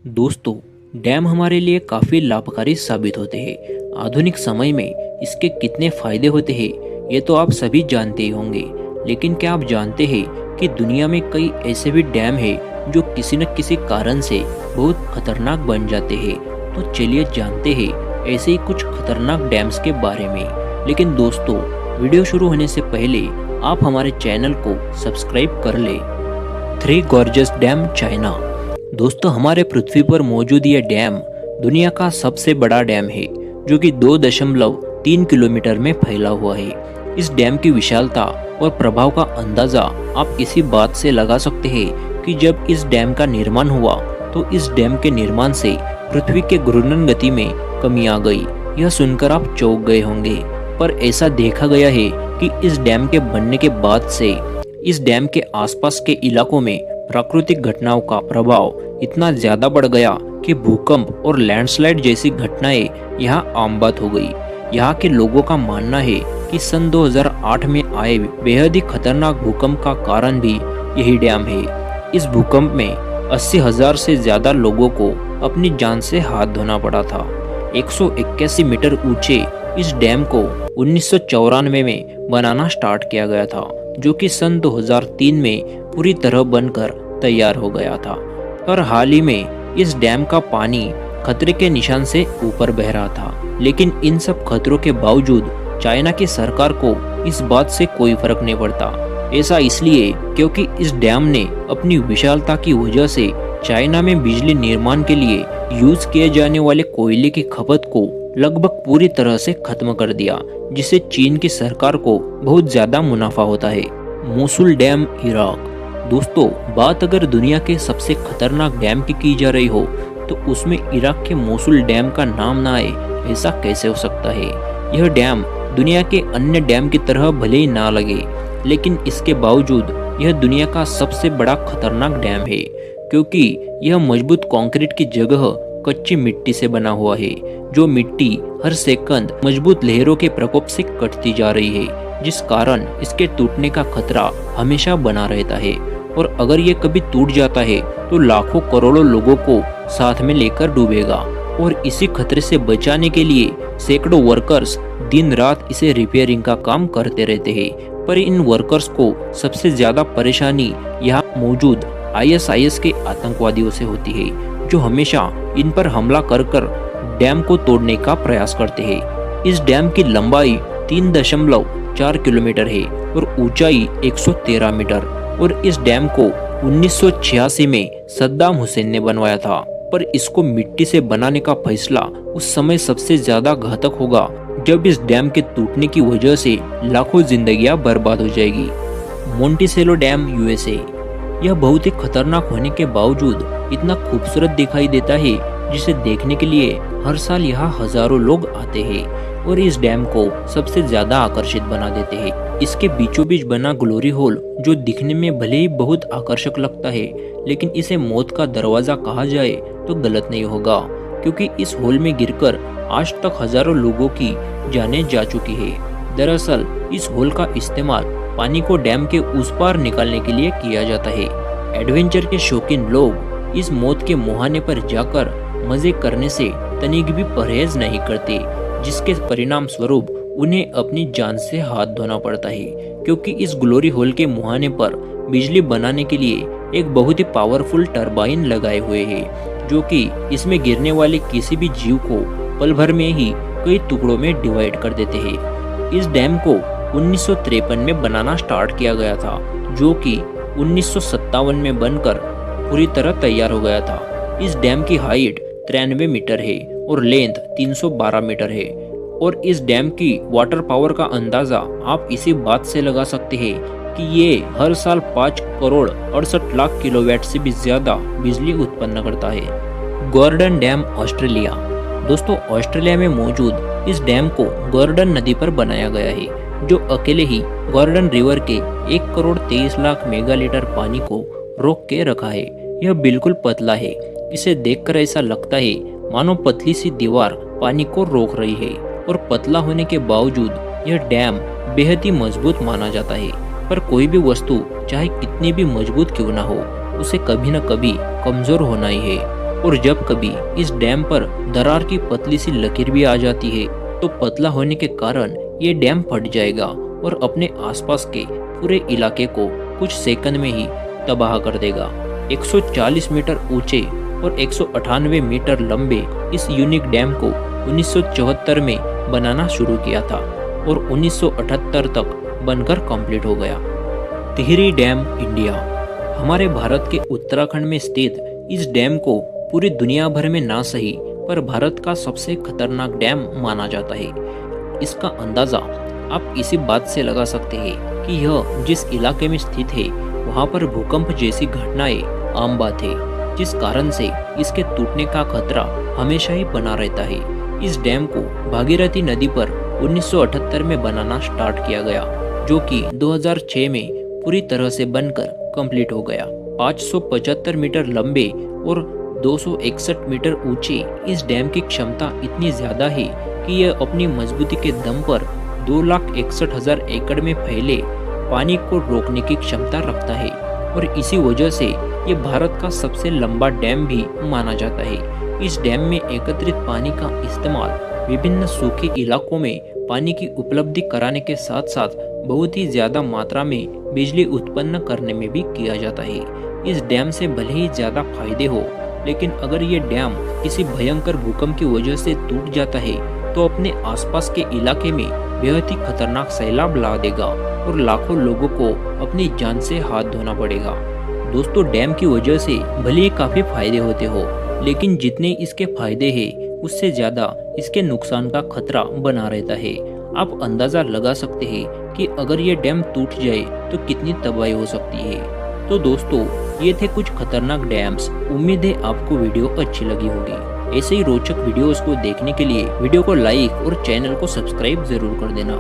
दोस्तों, डैम हमारे लिए काफ़ी लाभकारी साबित होते हैं। आधुनिक समय में इसके कितने फायदे होते हैं ये तो आप सभी जानते ही होंगे। लेकिन क्या आप जानते हैं कि दुनिया में कई ऐसे भी डैम हैं जो किसी न किसी कारण से बहुत खतरनाक बन जाते हैं। तो चलिए जानते हैं ऐसे ही कुछ खतरनाक डैम्स के बारे में। लेकिन दोस्तों, वीडियो शुरू होने से पहले आप हमारे चैनल को सब्सक्राइब कर ले। Three gorgeous dam China. दोस्तों, हमारे पृथ्वी पर मौजूद यह डैम दुनिया का सबसे बड़ा डैम है, जो कि 2.3 किलोमीटर में फैला हुआ है। इस डैम की विशालता और प्रभाव का अंदाजा आप इसी बात से लगा सकते हैं कि जब इस डैम का निर्माण हुआ तो इस डैम के निर्माण से पृथ्वी के घूर्णन गति में कमी आ गई। यह सुनकर आप चौंक गए होंगे, पर ऐसा देखा गया है कि इस डैम के बनने के बाद से इस डैम के आसपास के इलाकों में प्राकृतिक घटनाओं का प्रभाव इतना ज्यादा बढ़ गया कि भूकंप और लैंडस्लाइड जैसी घटनाएं यहाँ आम बात हो गई। यहाँ के लोगों का मानना है कि सन 2008 में आए बेहद ही खतरनाक भूकंप का कारण भी यही डैम है। इस भूकंप में 80,000 से ज्यादा लोगों को अपनी जान से हाथ धोना पड़ा था। 181 मीटर ऊंचे इस डैम को 1994 में बनाना स्टार्ट किया गया था, जो कि सन 2003 में पूरी तरह बनकर तैयार हो गया था। पर हाल ही में इस डैम का पानी खतरे के निशान से ऊपर बह रहा था। लेकिन इन सब खतरों के बावजूद चाइना की सरकार को इस बात से कोई फर्क नहीं पड़ता। ऐसा इसलिए क्योंकि इस डैम ने अपनी विशालता की वजह से चाइना में बिजली निर्माण के लिए यूज किए जाने वाले कोयले की खपत को लगभग पूरी तरह से खत्म कर दिया, जिससे चीन की सरकार को बहुत ज्यादा मुनाफा होता है। Mosul dam, Iraq. दोस्तों, बात अगर दुनिया के सबसे खतरनाक डैम की जा रही हो तो उसमें इराक के मोसुल डैम का नाम ना आए, ऐसा कैसे हो सकता है। यह डैम दुनिया के अन्य डैम की तरह भले ही ना लगे, लेकिन इसके बावजूद यह दुनिया का सबसे बड़ा खतरनाक डैम है, क्योंकि यह मजबूत कंक्रीट की जगह कच्ची मिट्टी से बना हुआ है, जो मिट्टी हर सेकंड मजबूत लहरों के प्रकोप से कटती जा रही है, जिस कारण इसके टूटने का खतरा हमेशा बना रहता है। और अगर ये कभी टूट जाता है तो लाखों करोड़ों लोगों को साथ में लेकर डूबेगा। और इसी खतरे से बचाने के लिए सैकड़ों वर्कर्स दिन रात इसे रिपेयरिंग का काम करते रहते हैं। पर इन वर्कर्स को सबसे ज्यादा परेशानी यहाँ मौजूद ISIS के आतंकवादियों से होती है, जो हमेशा इन पर हमला कर डैम को तोड़ने का प्रयास करते हैं। इस डैम की लंबाई 3.4 किलोमीटर है और ऊंचाई 113 मीटर। और इस डैम को 1986 में सद्दाम हुसैन ने बनवाया था। पर इसको मिट्टी से बनाने का फैसला उस समय सबसे ज्यादा घातक होगा जब इस डैम के टूटने की वजह से लाखों जिंदगियां बर्बाद हो जाएगी। मोंटिसेलो डैम, USA। यह बहुत ही खतरनाक होने के बावजूद इतना खूबसूरत दिखाई देता है, जिसे देखने के लिए हर साल यहाँ हजारों लोग आते हैं और इस डैम को सबसे ज्यादा आकर्षित बना देते हैं। इसके बीचों बीच बना ग्लोरी होल, जो दिखने में भले ही बहुत आकर्षक लगता है, लेकिन इसे मौत का दरवाजा कहा जाए तो गलत नहीं होगा, क्योंकि इस होल में गिरकर आज तक हजारों लोगों की जानें जा चुकी है। दरअसल इस होल का इस्तेमाल पानी को डैम के उस पार निकालने के लिए किया जाता है। एडवेंचर के शौकीन लोग इस मौत के मुहाने पर जाकर मजे करने से तनिक भी परहेज नहीं करते, जिसके परिणाम स्वरूप उन्हें अपनी जान से हाथ धोना पड़ता है, क्योंकि इस ग्लोरी होल के मुहाने पर बिजली बनाने के लिए एक बहुत ही पावरफुल टरबाइन लगाए हुए हैं, जो कि इसमें गिरने वाले किसी भी जीव को पल भर में ही कई टुकड़ों में डिवाइड कर देते हैं। इस डैम को 1953 में बनाना स्टार्ट किया गया था, जो कि 1957 में बनकर पूरी तरह तैयार हो गया था। इस डैम की हाइट 93 मीटर है और लेंथ 312 मीटर है। और इस डैम की वाटर पावर का अंदाजा आप इसी बात से लगा सकते हैं कि ये हर साल 5 करोड़ 68 लाख किलोवाट से भी ज्यादा बिजली उत्पन्न करता है। Gordon dam, Australia. दोस्तों, ऑस्ट्रेलिया में मौजूद इस डैम को गॉर्डन नदी पर बनाया गया है, जो अकेले ही गॉर्डन रिवर के 1 करोड़ 23 लाख मेगालीटर पानी को रोक के रखा है। यह बिल्कुल पतला है। इसे देखकर ऐसा लगता है मानो पतली सी दीवार पानी को रोक रही है। और पतला होने के बावजूद यह डैम बेहद ही मजबूत माना जाता है। पर कोई भी वस्तु चाहे कितनी भी मजबूत क्यों ना हो, उसे कभी न कभी कमजोर होना ही है। और जब कभी इस डैम पर दरार की पतली सी लकीर भी आ जाती है तो पतला होने के कारण ये डैम फट जाएगा और अपने आसपास के पूरे इलाके को कुछ सेकंड में ही तबाह कर देगा। 140 मीटर ऊंचे और 198 मीटर लंबे इस यूनिक डैम को 1974 में बनाना शुरू किया था और 1978 तक बनकर कंप्लीट हो गया। Tehri dam India. हमारे भारत के उत्तराखंड में स्थित इस डैम को पूरी दुनिया भर में ना सही पर भारत का सबसे खतरनाक डैम माना जाता है। इसका अंदाजा आप इसी बात से लगा सकते हैं कि यह जिस इलाके में स्थित है वहां पर भूकंप जैसी घटनाएं आम बात है, जिस कारण से इसके टूटने का खतरा हमेशा ही बना रहता है। इस डैम को भागीरथी नदी पर 1978 में बनाना स्टार्ट किया गया, जो कि 2006 में पूरी तरह से बनकर कंप्लीट हो गया। 575 मीटर लंबे और 261 मीटर ऊंचे इस डैम की क्षमता इतनी ज्यादा है कि यह अपनी मजबूती के दम पर 2,61,000 एकड़ में फैले पानी को रोकने की क्षमता रखता है और इसी वजह से ये भारत का सबसे लंबा डैम भी माना जाता है। इस डैम में एकत्रित पानी का इस्तेमाल विभिन्न सूखे इलाकों में पानी की उपलब्धि कराने के साथ साथ बहुत ही ज्यादा मात्रा में बिजली उत्पन्न करने में भी किया जाता है। इस डैम से भले ही ज्यादा फायदे हो, लेकिन अगर ये डैम किसी भयंकर भूकंप की वजह से टूट जाता है तो अपने आसपास के इलाके में बेहद ही खतरनाक सैलाब ला देगा और लाखों लोगों को अपनी जान से हाथ धोना पड़ेगा। दोस्तों, डैम की वजह से भले ही काफी फायदे होते हो, लेकिन जितने इसके फायदे हैं उससे ज्यादा इसके नुकसान का खतरा बना रहता है। आप अंदाजा लगा सकते हैं कि अगर ये डैम टूट जाए तो कितनी तबाही हो सकती है। तो दोस्तों, ये थे कुछ खतरनाक डैम्स। उम्मीद है आपको वीडियो अच्छी लगी होगी। ऐसे ही रोचक वीडियोस को देखने के लिए वीडियो को लाइक और चैनल को सब्सक्राइब जरूर कर देना।